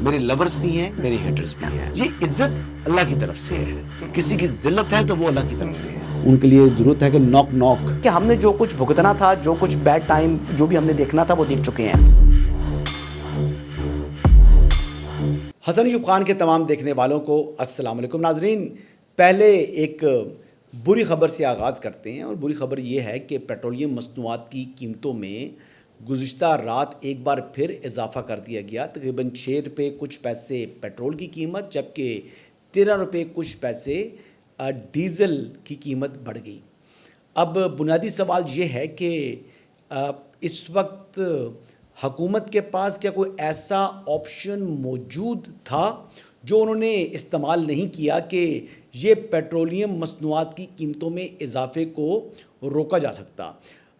میرے لورز بھی ہیں، میرے ہیٹرز بھی ہیں. یہ عزت اللہ کی طرف سے ہے. کسی کی ذلت ہے تو وہ اللہ کی طرف سے ہے. ان کے لیے ضرورت ہے کہ نوک نوک کہ ہم نے جو کچھ بھگتنا تھا، جو کچھ بیڈ ٹائم جو بھی ہم نے دیکھنا تھا وہ دیکھ چکے ہیں. حسن ایوب خان کے تمام دیکھنے والوں کو السلام علیکم. ناظرین، پہلے ایک بری خبر سے آغاز کرتے ہیں، اور بری خبر یہ ہے کہ پیٹرولیم مصنوعات کی قیمتوں میں گزشتہ رات ایک بار پھر اضافہ کر دیا گیا. تقریباً 6 روپے کچھ پیسے پیٹرول کی قیمت، جبکہ 13 روپے کچھ پیسے ڈیزل کی قیمت بڑھ گئی. اب بنیادی سوال یہ ہے کہ اس وقت حکومت کے پاس کیا کوئی ایسا آپشن موجود تھا جو انہوں نے استعمال نہیں کیا کہ یہ پیٹرولیم مصنوعات کی قیمتوں میں اضافے کو روکا جا سکتا.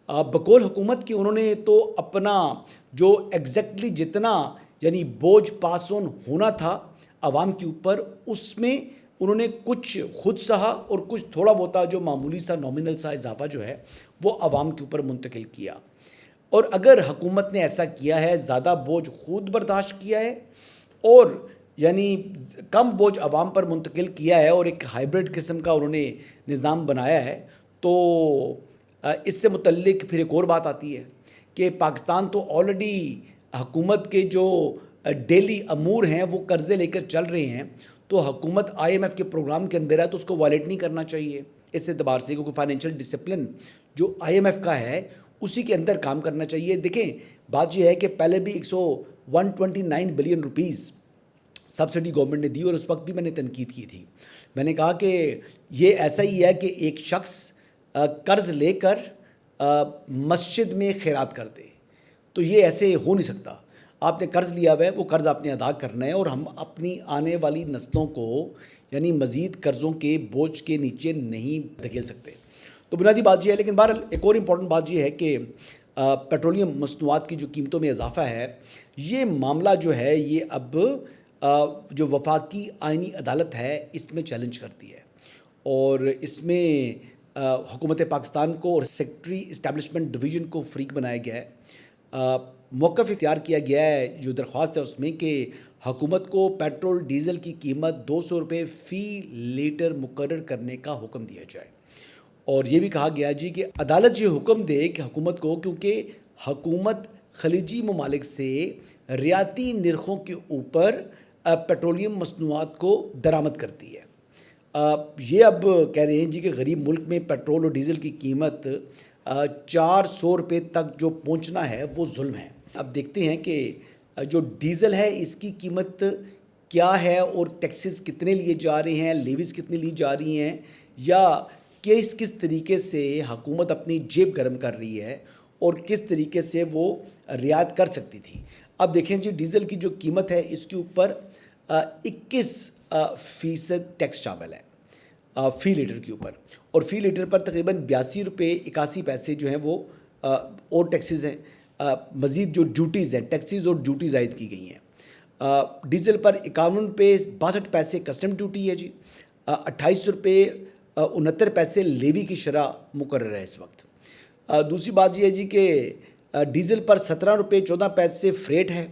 بقول حکومت کی انہوں نے تو اپنا جو ایگزیکٹلی جتنا یعنی بوجھ پاس آن ہونا تھا عوام کے اوپر، اس میں انہوں نے کچھ خود سہا اور کچھ تھوڑا بہت جو معمولی سا نامنل سا اضافہ جو ہے وہ عوام کے اوپر منتقل کیا. اور اگر حکومت نے ایسا کیا ہے، زیادہ بوجھ خود برداشت کیا ہے اور یعنی کم بوجھ عوام پر منتقل کیا ہے اور ایک ہائیبرڈ قسم کا انہوں نے نظام بنایا ہے، تو اس سے متعلق پھر ایک اور بات آتی ہے کہ پاکستان تو آلریڈی حکومت کے جو ڈیلی امور ہیں وہ قرضے لے کر چل رہے ہیں، تو حکومت IMF کے پروگرام کے اندر ہے تو اس کو وائلیٹ نہیں کرنا چاہیے اس اعتبار سے، کیونکہ فائنینشیل ڈسپلن جو IMF کا ہے اسی کے اندر کام کرنا چاہیے. دیکھیں، بات یہ ہے کہ پہلے بھی 129 بلین روپیز سبسڈی گورنمنٹ نے دی، اور اس وقت بھی میں نے تنقید کی تھی. میں نے کہا کہ یہ ایسا ہی ہے کہ ایک شخص قرض لے کر مسجد میں خیرات کر دے، تو یہ ایسے ہو نہیں سکتا. آپ نے قرض لیا ہوا ہے، وہ قرض آپ نے ادا کرنا ہے، اور ہم اپنی آنے والی نسلوں کو یعنی مزید قرضوں کے بوجھ کے نیچے نہیں دھکیل سکتے. تو بنیادی بات یہ ہے. لیکن بہرحال ایک اور امپورٹنٹ بات یہ ہے کہ پیٹرولیم مصنوعات کی جو قیمتوں میں اضافہ ہے، یہ معاملہ جو ہے یہ اب جو وفاقی آئینی عدالت ہے اس میں چیلنج کرتی ہے، اور اس میں حکومت پاکستان کو اور سیکٹری اسٹیبلشمنٹ ڈویژن کو فریق بنایا گیا ہے. موقف اختیار کیا گیا ہے، جو درخواست ہے اس میں کہ حکومت کو پیٹرول ڈیزل کی قیمت 200 روپے فی لیٹر مقرر کرنے کا حکم دیا جائے. اور یہ بھی کہا گیا جی کہ عدالت یہ حکم دے کہ حکومت کو، کیونکہ حکومت خلیجی ممالک سے رعایتی نرخوں کے اوپر پیٹرولیم مصنوعات کو درآمد کرتی ہے. یہ اب کہہ رہے ہیں جی کہ غریب ملک میں پیٹرول اور ڈیزل کی قیمت 400 روپے تک جو پہنچنا ہے وہ ظلم ہے. اب دیکھتے ہیں کہ جو ڈیزل ہے اس کی قیمت کیا ہے، اور ٹیکسز کتنے لیے جا رہے ہیں، لیویز کتنی لی جا رہی ہیں، یا کس طریقے سے حکومت اپنی جیب گرم کر رہی ہے اور کس طریقے سے وہ رعایت کر سکتی تھی. اب دیکھیں جی، ڈیزل کی جو قیمت ہے اس کے اوپر 21% ٹیکس شامل ہے فی لیٹر کے اوپر، اور فی لیٹر پر تقریباً 82 روپے 81 پیسے جو ہیں وہ اور ٹیکسیز ہیں. مزید جو ڈیوٹیز ہیں، ٹیکسیز اور ڈیوٹیز عائد کی گئی ہیں. ڈیزل پر 51 روپے 62 پیسے کسٹم ڈیوٹی ہے جی. 28 روپے 69 پیسے لیوی کی شرح مقرر ہے اس وقت. دوسری بات یہ ہے جی کہ ڈیزل پر 17 روپے 14 پیسے فریٹ ہے،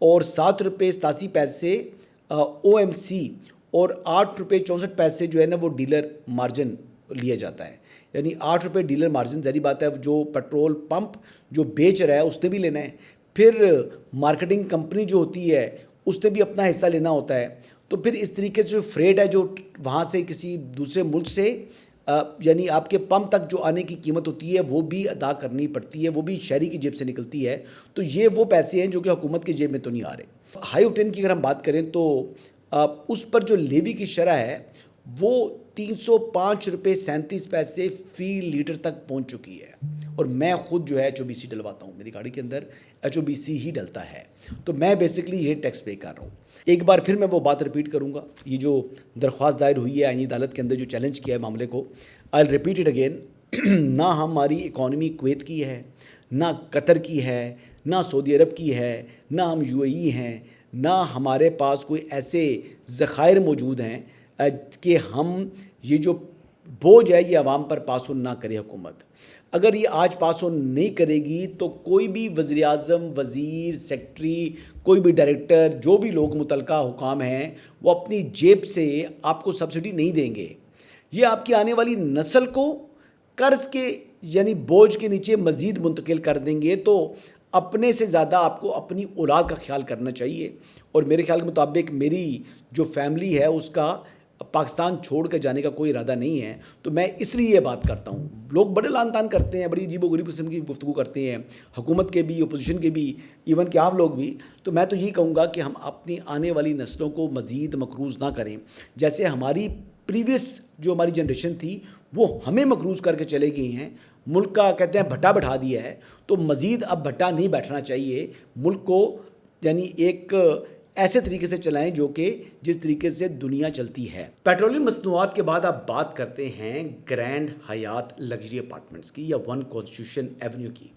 اور 7 روپے 87 پیسے OMC، اور 8 روپے 64 پیسے جو ہے نا وہ ڈیلر مارجن لیا جاتا ہے. یعنی 8 روپے ڈیلر مارجن، ظاہری بات ہے جو پیٹرول پمپ جو بیچ رہا ہے اس نے بھی لینا ہے، پھر مارکیٹنگ کمپنی جو ہوتی ہے اس نے بھی اپنا حصہ لینا ہوتا ہے. تو پھر اس طریقے سے جو فریٹ ہے جو وہاں سے کسی دوسرے ملک سے یعنی آپ کے پمپ تک جو آنے کی قیمت ہوتی ہے وہ بھی ادا کرنی پڑتی ہے، وہ بھی شہری کی جیب سے نکلتی ہے. تو یہ وہ پیسے ہیں جو کہ حکومت کی جیب میں تو نہیں آ رہے. ہائی اوکٹین کی اگر ہم بات کریں تو اس پر جو لیوی کی شرح ہے وہ 305 روپے 37 پیسے فی لیٹر تک پہنچ چکی ہے. اور میں خود جو ہے HOBC ڈلواتا ہوں، میری گاڑی کے اندر HOBC ہی ڈلتا ہے، تو میں بیسکلی یہ ٹیکس پے کر رہا ہوں. ایک بار پھر میں وہ بات ریپیٹ کروں گا، یہ جو درخواست دائر ہوئی ہے آئینی عدالت کے اندر جو چیلنج کیا ہے معاملے کو، آئی ول ریپیٹ اٹ اگین. نہ ہماری اکانومی کویت کی ہے، نہ قطر کی ہے، نہ سعودی عرب کی ہے، نہ ہم UAE ہیں، نہ ہمارے پاس کوئی ایسے ذخائر موجود ہیں کہ ہم یہ جو بوجھ ہے یہ عوام پر پاس نہ کرے حکومت. اگر یہ آج پاس آن نہیں کرے گی تو کوئی بھی وزیر اعظم، وزیر، سیکٹری، کوئی بھی ڈائریکٹر، جو بھی لوگ متعلقہ حکام ہیں وہ اپنی جیب سے آپ کو سبسڈی نہیں دیں گے. یہ آپ کی آنے والی نسل کو قرض کے یعنی بوجھ کے نیچے مزید منتقل کر دیں گے. تو اپنے سے زیادہ آپ کو اپنی اولاد کا خیال کرنا چاہیے. اور میرے خیال کے مطابق میری جو فیملی ہے اس کا پاکستان چھوڑ کے جانے کا کوئی ارادہ نہیں ہے. تو میں اس لیے یہ بات کرتا ہوں. لوگ بڑے لان تان کرتے ہیں, بڑی عجیب و غریب قسم کی گفتگو کرتے ہیں, حکومت کے بھی, اپوزیشن کے بھی, ایون کہ عام لوگ بھی. تو میں تو یہی کہوں گا کہ ہم اپنی آنے والی نسلوں کو مزید مقروض نہ کریں. جیسے ہماری پریویس جو ہماری جنریشن تھی وہ ہمیں مقروض کر کے چلے گئی ہیں. ملک کا کہتے ہیں بھٹا بٹھا دیا ہے, تو مزید اب بھٹا نہیں بیٹھنا چاہیے. ملک کو یعنی ایک ایسے طریقے سے چلائیں جو کہ جس طریقے سے دنیا چلتی ہے. پیٹرولیم مصنوعات کے بعد آپ بات کرتے ہیں گرینڈ حیات لگژری اپارٹمنٹس کی یا ون کانسٹیٹیوشن ایونیو کی.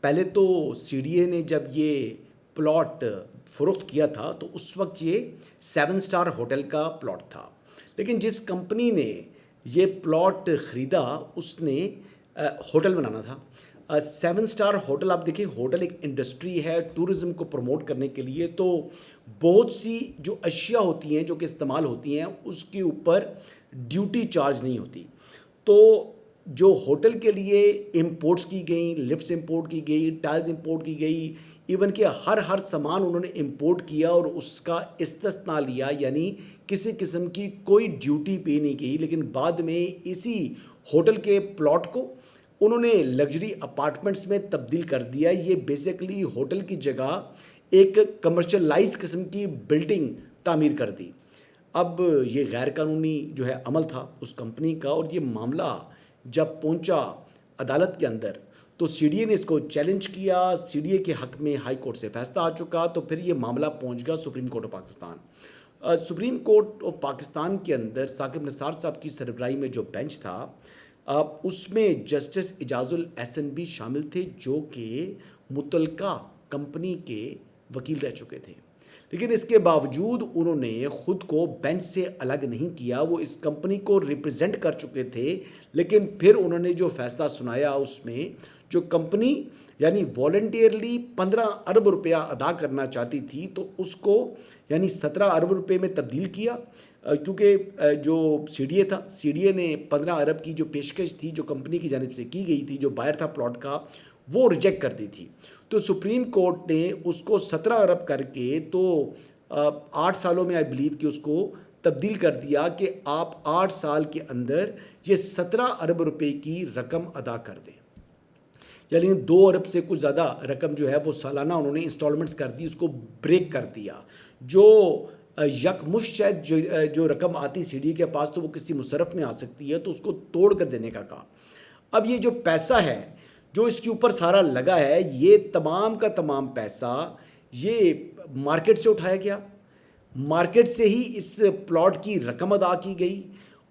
پہلے تو سی ڈی اے نے جب یہ پلاٹ فروخت کیا تھا تو اس وقت یہ 7 اسٹار ہوٹل کا پلاٹ تھا. لیکن جس کمپنی نے یہ پلاٹ خریدا اس نے ہوٹل بنانا تھا. 7 اسٹار ہوٹل, آپ دیکھیں ہوٹل ایک انڈسٹری ہے ٹورزم کو پروموٹ کرنے کے لیے. تو بہت سی جو اشیاء ہوتی ہیں جو کہ استعمال ہوتی ہیں اس کے اوپر ڈیوٹی چارج نہیں ہوتی. تو جو ہوٹل کے لیے امپورٹس کی گئیں, لفٹس امپورٹ کی گئی, ٹائلز امپورٹ کی گئی, ایون کہ ہر سامان انہوں نے امپورٹ کیا اور اس کا استثناء لیا, یعنی کسی قسم کی کوئی ڈیوٹی پے نہیں کی. لیکن بعد میں اسی ہوٹل کے پلاٹ کو انہوں نے لگژری اپارٹمنٹس میں تبدیل کر دیا. یہ بیسیکلی ہوٹل کی جگہ ایک کمرشلائز قسم کی بلڈنگ تعمیر کر دی. اب یہ غیر قانونی جو ہے عمل تھا اس کمپنی کا, اور یہ معاملہ جب پہنچا عدالت کے اندر تو سی ڈی اے نے اس کو چیلنج کیا. سی ڈی اے کے حق میں ہائی کورٹ سے فیصلہ آ چکا. تو پھر یہ معاملہ پہنچ گیا supreme court of Pakistan. Supreme court of Pakistan کے اندر ثاقب نثار صاحب کی سربراہی میں جو بینچ تھا اس میں جسٹس اعجاز الاحسن بھی شامل تھے جو کہ متعلقہ کمپنی کے وکیل رہ چکے تھے. لیکن اس کے باوجود انہوں نے خود کو بینچ سے الگ نہیں کیا. وہ اس کمپنی کو ریپرزینٹ کر چکے تھے. لیکن پھر انہوں نے جو فیصلہ سنایا اس میں جو کمپنی یعنی والنٹیئرلی 15 ارب روپیہ ادا کرنا چاہتی تھی تو اس کو یعنی 17 ارب روپے میں تبدیل کیا. کیونکہ جو سی ڈی اے تھا, سی ڈی اے نے 15 ارب کی جو پیشکش تھی جو کمپنی کی جانب سے کی گئی تھی, جو بائر تھا پلاٹ کا, وہ ریجیکٹ کر دی تھی. تو سپریم کورٹ نے اس کو 17 ارب کر کے تو 8 سالوں میں آئی بلیو کہ اس کو تبدیل کر دیا کہ آپ 8 سال کے اندر یہ 17 ارب روپے کی رقم ادا کر دیں. یعنی 2 ارب سے کچھ زیادہ رقم جو ہے وہ سالانہ انہوں نے انسٹالمنٹس کر دی, اس کو بریک کر دیا. جو یکمشت شاید جو رقم آتی سی ڈی کے پاس تو وہ کسی مصرف میں آ سکتی ہے, تو اس کو توڑ کر دینے کا کہا. اب یہ جو پیسہ ہے جو اس کے اوپر سارا لگا ہے, یہ تمام کا تمام پیسہ یہ مارکیٹ سے اٹھایا گیا. مارکیٹ سے ہی اس پلاٹ کی رقم ادا کی گئی,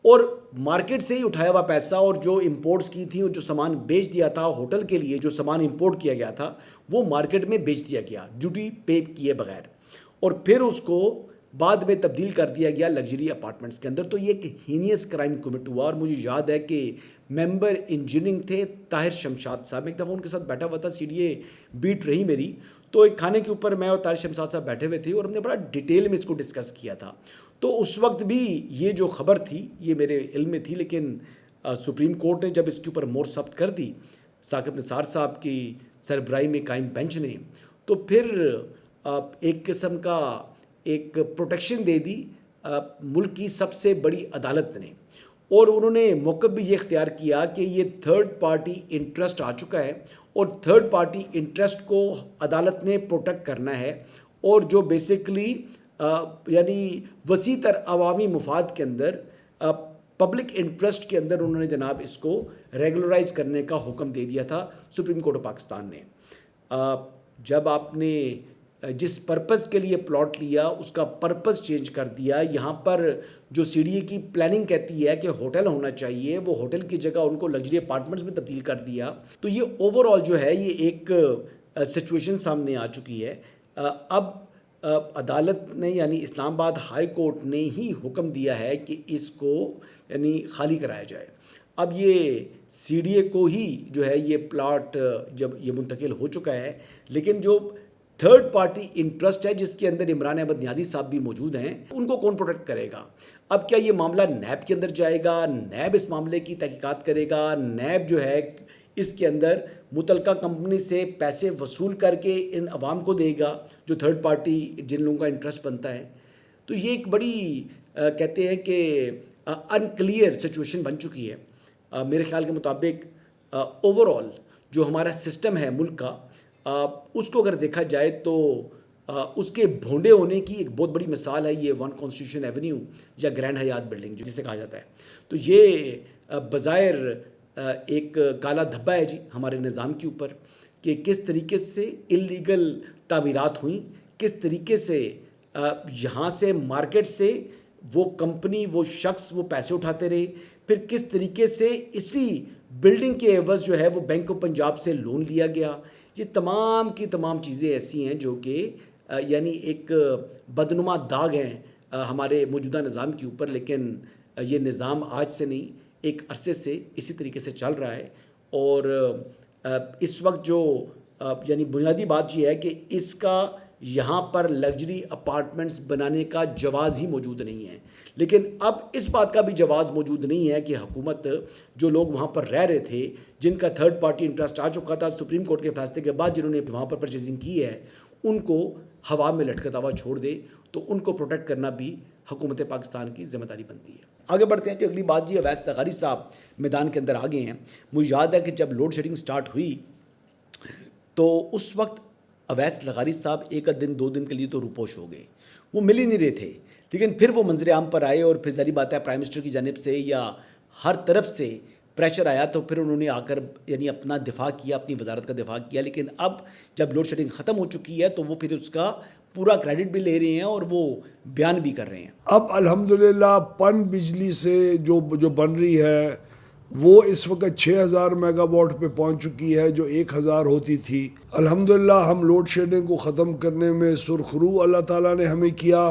اور مارکیٹ سے ہی اٹھایا ہوا پیسہ اور جو امپورٹس کی تھیں اور جو سامان بیچ دیا تھا ہوٹل کے لیے, جو سامان امپورٹ کیا گیا تھا وہ مارکیٹ میں بیچ دیا گیا ڈیوٹی پے کیے بغیر, اور پھر اس کو بعد میں تبدیل کر دیا گیا لگژری اپارٹمنٹس کے اندر. تو یہ ایک ہینیس کرائم کمٹ ہوا. اور مجھے یاد ہے کہ ممبر انجینئرنگ تھے طاہر شمشاد صاحب, ایک دفعہ ان کے ساتھ بیٹھا ہوا تھا, سی ڈی اے بیٹ رہی میری, تو ایک کھانے کے اوپر میں اور طاہر شمشاد صاحب بیٹھے ہوئے تھے اور ہم نے بڑا ڈیٹیل میں اس کو ڈسکس کیا تھا. تو اس وقت بھی یہ جو خبر تھی یہ میرے علم میں تھی, لیکن سپریم کورٹ نے جب اس کے اوپر مور ثبت کر دی ثاقب نثار صاحب کی سربراہی میں قائم بینچ نے, تو پھر ایک قسم کا ایک پروٹیکشن دے دی ملک کی سب سے بڑی عدالت نے. اور انہوں نے موقف بھی یہ اختیار کیا کہ یہ تھرڈ پارٹی انٹرسٹ آ چکا ہے اور تھرڈ پارٹی انٹرسٹ کو عدالت نے پروٹیکٹ کرنا ہے, اور جو بیسیکلی یعنی وسیع تر عوامی مفاد کے اندر پبلک انٹرسٹ کے اندر انہوں نے جناب اس کو ریگولرائز کرنے کا حکم دے دیا تھا سپریم کورٹ آف پاکستان نے. جب آپ نے جس پرپز کے لیے پلاٹ لیا اس کا پرپز چینج کر دیا, یہاں پر جو سی ڈی اے کی پلاننگ کہتی ہے کہ ہوٹل ہونا چاہیے وہ ہوٹل کی جگہ ان کو لگژری اپارٹمنٹس میں تبدیل کر دیا. تو یہ اوور آل جو ہے یہ ایک سچویشن سامنے آ چکی ہے. اب عدالت نے یعنی اسلام آباد ہائی کورٹ نے ہی حکم دیا ہے کہ اس کو یعنی خالی کرایا جائے. اب یہ سی ڈی اے کو ہی جو ہے یہ پلاٹ جب یہ منتقل ہو چکا ہے، لیکن جو تھرڈ پارٹی انٹرسٹ ہے جس کے اندر عمران احمد نیازی صاحب بھی موجود ہیں، ان کو کون پروٹیکٹ کرے گا؟ اب کیا یہ معاملہ نیب کے اندر جائے گا؟ نیب اس معاملے کی تحقیقات کرے گا؟ نیب جو ہے اس کے اندر متعلقہ کمپنی سے پیسے وصول کر کے ان عوام کو دے گا جو تھرڈ پارٹی جن لوگوں کا انٹرسٹ بنتا ہے؟ تو یہ ایک بڑی کہتے ہیں کہ انکلیئر سچویشن بن چکی ہے۔ میرے خیال کے مطابق اوور آل جو ہمارا سسٹم ہے ملک کا، اس کو اگر دیکھا جائے تو اس کے بھونڈے ہونے کی ایک بہت بڑی مثال ہے یہ 1 کانسٹیٹیوشن ایونیو یا گرینڈ حیات بلڈنگ جسے کہا جاتا ہے۔ تو یہ بظاہر ایک کالا دھبا ہے جی ہمارے نظام کے اوپر کہ کس طریقے سے اللیگل تعمیرات ہوئیں، کس طریقے سے یہاں سے مارکیٹ سے وہ کمپنی وہ شخص وہ پیسے اٹھاتے رہے، پھر کس طریقے سے اسی بلڈنگ کے عوض جو ہے وہ بینک آف پنجاب سے لون لیا گیا۔ یہ تمام کی تمام چیزیں ایسی ہیں جو کہ یعنی ایک بدنما داغ ہیں ہمارے موجودہ نظام کے اوپر، لیکن یہ نظام آج سے نہیں ایک عرصے سے اسی طریقے سے چل رہا ہے۔ اور اس وقت جو یعنی بنیادی بات یہ ہے کہ اس کا یہاں پر لگژری اپارٹمنٹس بنانے کا جواز ہی موجود نہیں ہے، لیکن اب اس بات کا بھی جواز موجود نہیں ہے کہ حکومت جو لوگ وہاں پر رہ رہے تھے، جن کا تھرڈ پارٹی انٹرسٹ آ چکا تھا سپریم کورٹ کے فیصلے کے بعد، جنہوں نے وہاں پر پرچیزنگ کی ہے، ان کو ہوا میں لٹکتا ہوا چھوڑ دے، تو ان کو پروٹیکٹ کرنا بھی حکومت پاکستان کی ذمہ داری بنتی ہے۔ آگے بڑھتے ہیں کہ اگلی بات جی اویس لغاری صاحب میدان کے اندر آ گئے ہیں۔ مجھے یاد ہے کہ جب لوڈ شیڈنگ سٹارٹ ہوئی تو اس وقت اویس لغاری صاحب ایک دن 2 دن کے لیے تو روپوش ہو گئے، وہ مل ہی نہیں رہے تھے، لیکن پھر وہ منظر عام پر آئے اور پھر ظاہری بات ہے پرائم منسٹر کی جانب سے یا ہر طرف سے پریشر آیا تو پھر انہوں نے آ کر یعنی اپنا دفاع کیا، اپنی وزارت کا دفاع کیا۔ لیکن اب جب لوڈ شیڈنگ ختم ہو چکی ہے تو وہ پھر اس کا پورا کریڈٹ بھی لے رہے ہیں اور وہ بیان بھی کر رہے ہیں۔ اب الحمدللہ پن بجلی سے جو بن رہی ہے وہ اس وقت 6000 میگا واٹ پہ پہنچ چکی ہے جو 1000 ہوتی تھی۔ الحمدللہ ہم لوڈ شیڈنگ کو ختم کرنے میں سرخرو اللہ تعالیٰ نے ہمیں کیا،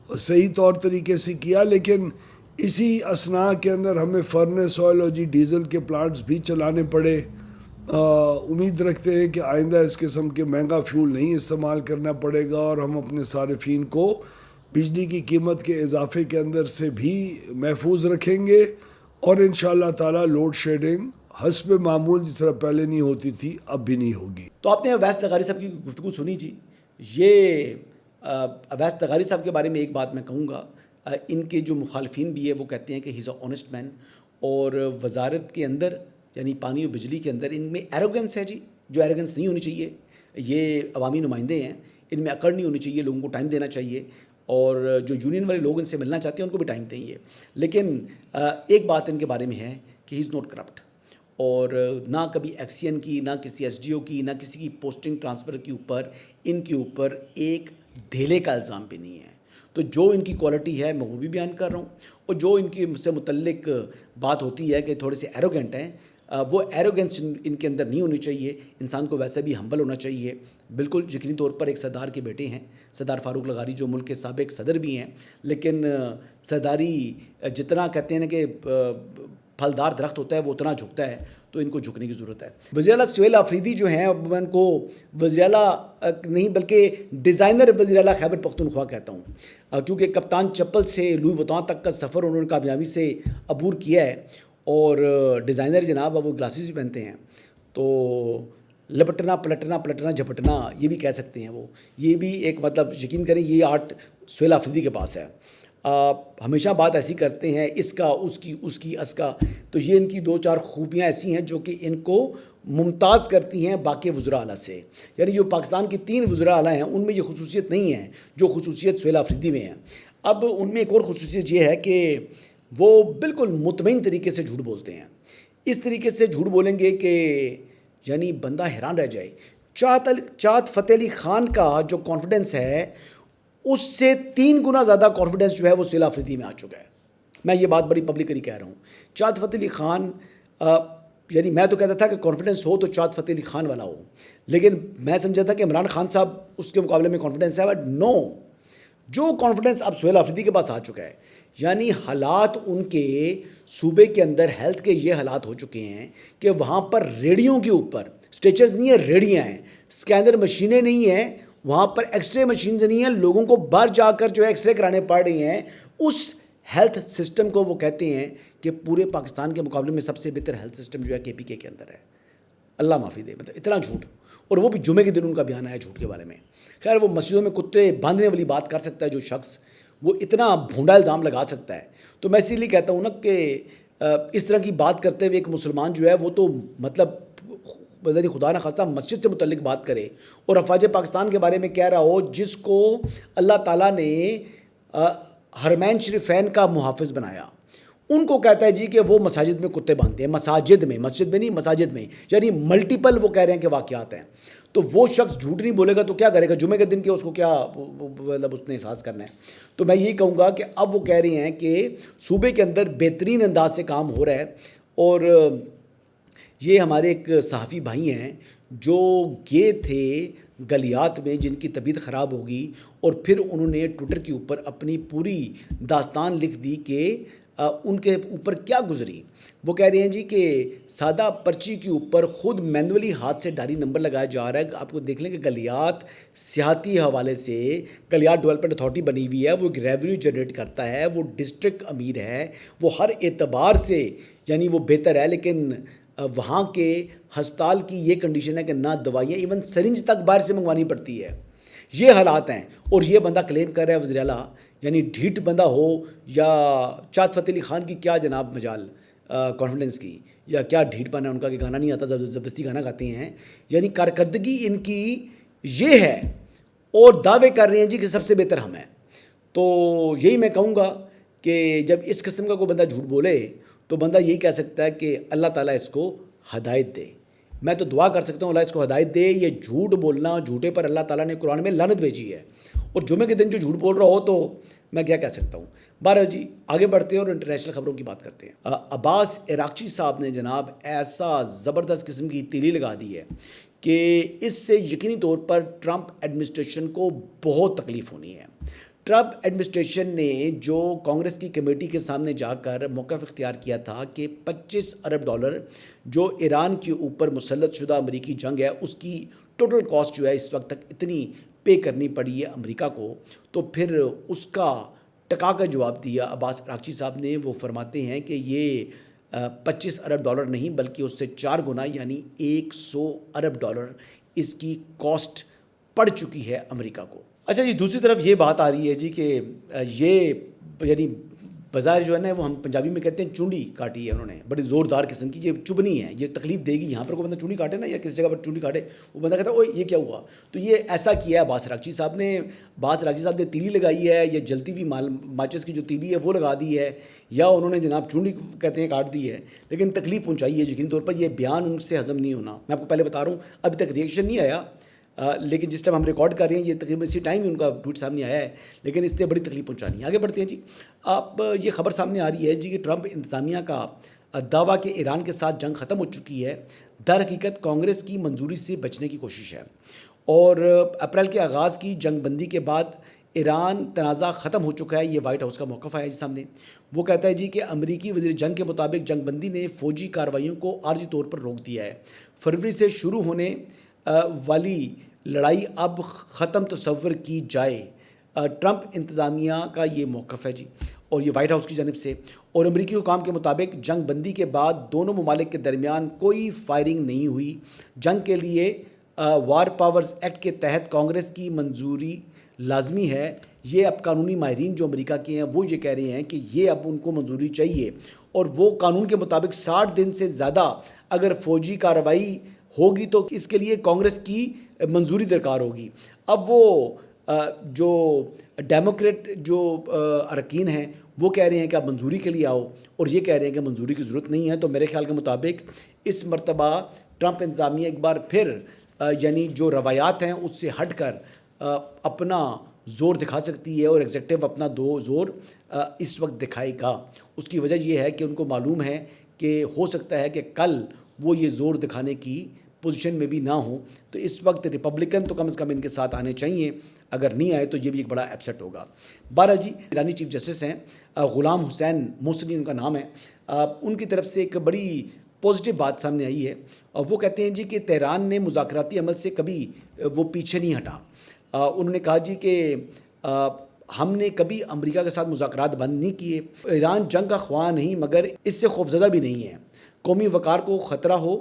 صحیح طور طریقے سے کیا، لیکن اسی اثناء کے اندر ہمیں فرنس آئل اور ڈیزل کے پلانٹس بھی چلانے پڑے۔ امید رکھتے ہیں کہ آئندہ اس قسم کے مہنگا فیول نہیں استعمال کرنا پڑے گا اور ہم اپنے صارفین کو بجلی کی قیمت کے اضافے کے اندر سے بھی محفوظ رکھیں گے، اور انشاءاللہ تعالی لوڈ شیڈنگ حسب معمول جس طرح پہلے نہیں ہوتی تھی اب بھی نہیں ہوگی۔ تو آپ نے اویس لغاری صاحب کی گفتگو سنی جی۔ یہ اویس لغاری صاحب کے بارے میں ایک بات میں کہوں گا، ان کے جو مخالفین بھی ہے وہ کہتے ہیں کہ ہی از اے آنیسٹ مین، اور وزارت کے اندر یعنی پانی اور بجلی کے اندر ان میں ایروگنس ہے جی، جو ایروگنس نہیں ہونی چاہیے۔ یہ عوامی نمائندے ہیں، ان میں اکڑ نہیں ہونی چاہیے، لوگوں کو ٹائم دینا چاہیے، اور جو یونین والے لوگ ان سے ملنا چاہتے ہیں ان کو بھی ٹائم دیں۔ لیکن ایک بات ان کے بارے میں ہے کہ ہی از ناٹ کرپٹ، اور نہ کبھی ایکسین کی، نہ کسی ایس ڈی او کی، نہ کسی کی پوسٹنگ ٹرانسفر کے اوپر ان کے اوپر ایک دھیلے کا الزام بھی نہیں ہے۔ تو جو ان کی کوالٹی ہے میں وہ بھی بیان کر رہا ہوں، اور جو ان کی سے متعلق بات ہوتی ہے کہ تھوڑے سے ایروگنٹ ہیں، وہ ایروگنس ان کے اندر نہیں ہونی چاہیے۔ انسان کو ویسے بھی ہمبل ہونا چاہیے۔ بالکل یقینی طور پر ایک سردار کے بیٹے ہیں، سردار فاروق لغاری جو ملک کے سابق صدر بھی ہیں، لیکن سرداری جتنا کہتے ہیں نا کہ پھلدار درخت ہوتا ہے وہ اتنا جھکتا ہے، تو ان کو جھکنے کی ضرورت ہے۔ وزیر اعلیٰ سہیل آفریدی جو ہیں، اب میں ان کو وزیر اعلیٰ نہیں بلکہ ڈیزائنر وزیر اعلیٰ خیبر پختونخوا کہتا ہوں، کیونکہ کپتان چپل سے لوئی وطان تک کا سفر انہوں نے کامیابی سے عبور کیا ہے، اور ڈیزائنر جناب اب وہ گلاسز بھی پہنتے ہیں، تو لپٹنا پلٹنا جھپٹنا یہ بھی کہہ سکتے ہیں وہ، یہ بھی ایک مطلب یقین کریں یہ آرٹ سہیل آفریدی کے پاس ہے۔ ہمیشہ بات ایسی کرتے ہیں اس کا اس کی اس کا، تو یہ ان کی 2-4 خوبیاں ایسی ہیں جو کہ ان کو ممتاز کرتی ہیں باقی وزراء اعلیٰ سے۔ یعنی جو پاکستان کی 3 وزراء اعلیٰ ہیں ان میں یہ خصوصیت نہیں ہے جو خصوصیت سہیل آفریدی میں ہے۔ اب ان میں ایک اور خصوصیت یہ ہے کہ وہ بالکل مطمئن طریقے سے جھوٹ بولتے ہیں، اس طریقے سے جھوٹ بولیں گے کہ یعنی بندہ حیران رہ جائے۔ چاہت فتح علی خان کا جو کانفیڈنس ہے اس سے 3 گنا زیادہ کانفیڈنس جو ہے وہ سہیل آفریدی میں آ چکا ہے۔ میں یہ بات بڑی پبلکلی کہہ رہا ہوں۔ چاہت فتح علی خان یعنی میں تو کہتا تھا کہ کانفیڈنس ہو تو چاہت فتح علی خان والا ہو، لیکن میں سمجھا تھا کہ عمران خان صاحب اس کے مقابلے میں کانفیڈنس ہے، بٹ نو، جو کانفیڈنس اب سہیل آفریدی کے پاس آ چکا ہے، یعنی حالات ان کے صوبے کے اندر ہیلتھ کے یہ حالات ہو چکے ہیں کہ وہاں پر ریڑیوں کے اوپر اسٹیچرز نہیں ہیں، ریڑیاں ہیں، اسکینر مشینیں نہیں ہیں، وہاں پر ایکس رے مشینز نہیں ہیں، لوگوں کو باہر جا کر جو ہے ایکس رے کرانے پڑ رہی ہیں. اس ہیلتھ سسٹم کو وہ کہتے ہیں کہ پورے پاکستان کے مقابلے میں سب سے بہتر ہیلتھ سسٹم جو ہے کے پی کے اندر ہے. اللہ معافی دے، مطلب اتنا جھوٹ، اور وہ بھی جمعے کے دن ان کا بیان آیا جھوٹ کے بارے میں. خیر وہ مسجدوں میں کتے باندھنے والی بات کر سکتا ہے جو شخص، وہ اتنا بھونڈا الزام لگا سکتا ہے. تو میں اسی لیے کہتا ہوں نا کہ اس طرح کی بات کرتے ہوئے ایک مسلمان جو ہے وہ تو مطلب خدا نہ خواستہ مسجد سے متعلق بات کرے اور افواج پاکستان کے بارے میں کہہ رہا ہو جس کو اللہ تعالیٰ نے حرمین شریفین کا محافظ بنایا، ان کو کہتا ہے جی کہ وہ مساجد میں کتے باندھتے ہیں، مساجد میں، مسجد میں نہیں مساجد میں، یعنی ملٹیپل وہ کہہ رہے ہیں کہ واقعات ہیں. تو وہ شخص جھوٹ نہیں بولے گا تو کیا کرے گا جمعے کے دن کے، اس کو کیا مطلب اس نے احساس کرنا ہے. تو میں یہی کہوں گا کہ اب وہ کہہ رہے ہیں کہ صوبے کے اندر بہترین انداز سے کام ہو رہا ہے. اور یہ ہمارے ایک صحافی بھائی ہیں جو گئے تھے گلیات میں، جن کی طبیعت خراب ہوگی، اور پھر انہوں نے ٹویٹر کے اوپر اپنی پوری داستان لکھ دی کہ ان کے اوپر کیا گزری. وہ کہہ رہے ہیں جی کہ سادہ پرچی کے اوپر خود مینولی ہاتھ سے ڈاری نمبر لگایا جا رہا ہے. آپ کو دیکھ لیں کہ گلیات سیاحتی حوالے سے گلیات ڈیولپمنٹ اتھارٹی بنی ہوئی ہے، وہ ایک ریونیو جنریٹ کرتا ہے، وہ ڈسٹرکٹ امیر ہے، وہ ہر اعتبار سے یعنی وہ بہتر ہے. لیکن وہاں کے ہسپتال کی یہ کنڈیشن ہے کہ نہ دوائیاں، ایون سرنج تک باہر سے منگوانی پڑتی ہے. یہ حالات ہیں. اور یہ بندہ کلیم کر رہا ہے وزیر اعلیٰ، یعنی ڈھیٹ بندہ ہو یا چاہت فتح علی خان کی کیا جناب مجال کانفیڈنس کی، یا کیا ڈھیٹ پن ہے ان کا کہ گانا نہیں آتا زبردستی گانا گاتے ہیں. یعنی کارکردگی ان کی یہ ہے اور دعوے کر رہے ہیں جی کہ سب سے بہتر ہم ہیں. تو یہی میں کہوں گا کہ جب اس قسم کا کوئی بندہ جھوٹ بولے تو بندہ یہی کہہ سکتا ہے کہ اللہ تعالیٰ اس کو ہدایت دے. میں تو دعا کر سکتا ہوں اللہ اس کو ہدایت دے. یہ جھوٹ بولنا، جھوٹے پر اللہ تعالیٰ نے قرآن میں لعنت بھیجی ہے، اور جمعے کے دن جو جھوٹ بول رہا ہو تو میں کیا کہہ سکتا ہوں. بہرحال جی آگے بڑھتے ہیں اور انٹرنیشنل خبروں کی بات کرتے ہیں. عباس عراقچی صاحب نے جناب ایسا زبردست قسم کی تیلی لگا دی ہے کہ اس سے یقینی طور پر ٹرمپ ایڈمنسٹریشن کو بہت تکلیف ہونی ہے. ٹرمپ ایڈمنسٹریشن نے جو کانگریس کی کمیٹی کے سامنے جا کر موقف اختیار کیا تھا کہ $25 ارب جو ایران کے اوپر مسلط شدہ امریکی جنگ ہے اس کی ٹوٹل کاسٹ جو ہے اس وقت تک اتنی پے کرنی پڑی ہے امریکہ کو، تو پھر اس کا ٹکا کا جواب دیا عباس عراقچی صاحب نے. وہ فرماتے ہیں کہ یہ $25 ارب نہیں بلکہ اس سے 4 گنا یعنی $100 ارب اس کی کاسٹ پڑ چکی ہے امریکہ کو. اچھا جی دوسری طرف یہ بات آ رہی ہے جی کہ یہ یعنی بظاہر جو ہے نا وہ ہم پنجابی میں کہتے ہیں چونڈی کاٹی ہے انہوں نے بڑی زوردار قسم کی، یہ چبنی ہے، یہ تکلیف دے گی. یہاں پر کوئی بندہ چونڈی کاٹے نا یا کسی جگہ پر چونڈی کاٹے وہ بندہ کہتا ہے اوہ یہ کیا ہوا. تو یہ ایسا کیا ہے عباس عراقچی صاحب نے. عباس عراقچی صاحب نے تیلی لگائی ہے، یہ جلتی ہوئی ماچس کی جو تیلی ہے وہ لگا دی ہے، یا انہوں نے جناب چونڈی کہتے ہیں کاٹ دی ہے، لیکن تکلیف پہنچائی ہے یقینی طور پر. یہ بیان ان سے ہضم نہیں ہونا. میں آپ کو پہلے بتا رہا ہوں ابھی تک ریئیکشن نہیں آیا، لیکن جس ٹائم ہم ریکارڈ کر رہے ہیں یہ تقریباً اسی ٹائم ہی ان کا ٹویٹ سامنے آیا ہے، لیکن اس نے بڑی تکلیف پہنچانی ہے. آگے بڑھتے ہیں جی. آپ یہ خبر سامنے آ رہی ہے جی کہ ٹرمپ انتظامیہ کا دعویٰ کہ ایران کے ساتھ جنگ ختم ہو چکی ہے در حقیقت کانگریس کی منظوری سے بچنے کی کوشش ہے. اور اپریل کے آغاز کی جنگ بندی کے بعد ایران تنازع ختم ہو چکا ہے. یہ وائٹ ہاؤس کا موقف ہے جی سامنے. وہ کہتا ہے جی کہ امریکی وزیر جنگ کے مطابق جنگ بندی نے فوجی کارروائیوں کو عارضی طور پر روک دیا ہے. فروری سے شروع ہونے والی لڑائی اب ختم تصور کی جائے. ٹرمپ انتظامیہ کا یہ موقف ہے جی، اور یہ وائٹ ہاؤس کی جانب سے. اور امریکی حکام کے مطابق جنگ بندی کے بعد دونوں ممالک کے درمیان کوئی فائرنگ نہیں ہوئی. جنگ کے لیے وار پاورز ایکٹ کے تحت کانگریس کی منظوری لازمی ہے. یہ اب قانونی ماہرین جو امریکہ کے ہیں وہ یہ کہہ رہے ہیں کہ یہ اب ان کو منظوری چاہیے، اور وہ قانون کے مطابق 60 دن سے زیادہ اگر فوجی کارروائی ہوگی تو اس کے لیے کانگریس کی منظوری درکار ہوگی. اب وہ جو ڈیموکریٹ جو اراکین ہیں وہ کہہ رہے ہیں کہ آپ منظوری کے لیے آؤ، اور یہ کہہ رہے ہیں کہ منظوری کی ضرورت نہیں ہے. تو میرے خیال کے مطابق اس مرتبہ ٹرمپ انتظامیہ ایک بار پھر یعنی جو روایات ہیں اس سے ہٹ کر اپنا زور دکھا سکتی ہے، اور ایگزیکٹو اپنا زور اس وقت دکھائے گا. اس کی وجہ یہ ہے کہ ان کو معلوم ہے کہ ہو سکتا ہے کہ کل وہ یہ زور دکھانے کی پوزیشن میں بھی نہ ہوں تو اس وقت ریپبلکن تو کم از کم ان کے ساتھ آنے چاہیے، اگر نہیں آئے تو یہ بھی ایک بڑا اپسیٹ ہوگا۔ بہرحال جی، ایرانی چیف جسٹس ہیں غلام حسین محسنی ان کا نام ہے، ان کی طرف سے ایک بڑی پازیٹیو بات سامنے آئی ہے، اور وہ کہتے ہیں جی کہ تہران نے مذاکراتی عمل سے کبھی وہ پیچھے نہیں ہٹا۔ انہوں نے کہا جی کہ ہم نے کبھی امریکہ کے ساتھ مذاکرات بند نہیں کیے، ایران جنگ کا خواہاں نہیں مگر اس سے خوفزدہ بھی نہیں ہے، قومی وقار کو خطرہ ہو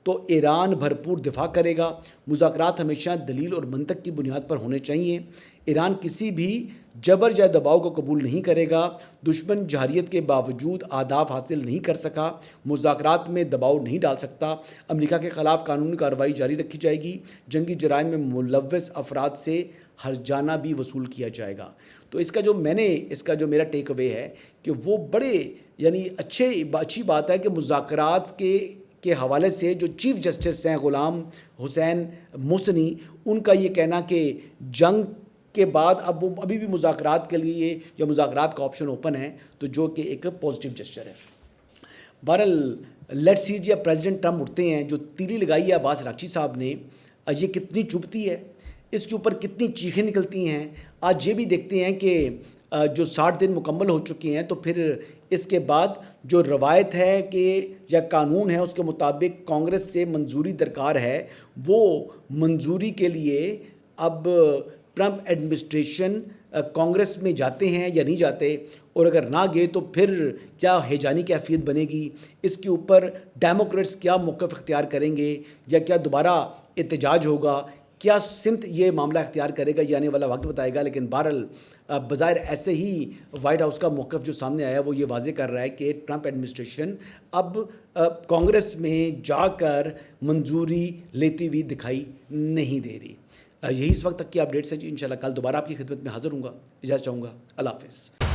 تو ایران بھرپور دفاع کرے گا، مذاکرات ہمیشہ دلیل اور منطق کی بنیاد پر ہونے چاہیے، ایران کسی بھی جبر یا دباؤ کو قبول نہیں کرے گا، دشمن جارحیت کے باوجود اہداف حاصل نہیں کر سکا، مذاکرات میں دباؤ نہیں ڈال سکتا، امریکہ کے خلاف قانونی کارروائی جاری رکھی جائے گی، جنگی جرائم میں ملوث افراد سے ہرجانہ بھی وصول کیا جائے گا۔ تو اس کا جو میرا ٹیک اوے ہے کہ وہ بڑے یعنی اچھی بات ہے کہ مذاکرات کے حوالے سے جو چیف جسٹس ہیں غلام حسین محسنی، ان کا یہ کہنا کہ جنگ کے بعد اب وہ ابھی بھی مذاکرات کے لیے یا مذاکرات کا آپشن اوپن ہے، تو جو کہ ایک پازیٹیو جسچر ہے۔ بہرحال لیٹ سی جی، اب پریزیڈنٹ ٹرمپ اٹھتے ہیں، جو تیلی لگائی ہے عباس راکچی صاحب نے، یہ کتنی چبھتی ہے، اس کے اوپر کتنی چیخیں نکلتی ہیں۔ آج یہ بھی دیکھتے ہیں کہ جو 60 دن مکمل ہو چکے ہیں، تو پھر اس کے بعد جو روایت ہے کہ یا قانون ہے اس کے مطابق کانگریس سے منظوری درکار ہے، وہ منظوری کے لیے اب ٹرمپ ایڈمنسٹریشن کانگریس میں جاتے ہیں یا نہیں جاتے، اور اگر نہ گئے تو پھر کیا ہیجانی کیفیت بنے گی، اس کے اوپر ڈیموکریٹس کیا موقف اختیار کریں گے، یا کیا دوبارہ احتجاج ہوگا، کیا سمت یہ معاملہ اختیار کرے گا، یہ آنے والا وقت بتائے گا۔ لیکن بہرحال بظاہر ایسے ہی وائٹ ہاؤس کا موقف جو سامنے آیا وہ یہ واضح کر رہا ہے کہ ٹرمپ ایڈمنسٹریشن اب کانگریس میں جا کر منظوری لیتی ہوئی دکھائی نہیں دے رہی۔ یہی اس وقت تک کی اپڈیٹس ہے جی، انشاءاللہ کل دوبارہ آپ کی خدمت میں حاضر ہوں گا، اجازت چاہوں گا، اللہ حافظ۔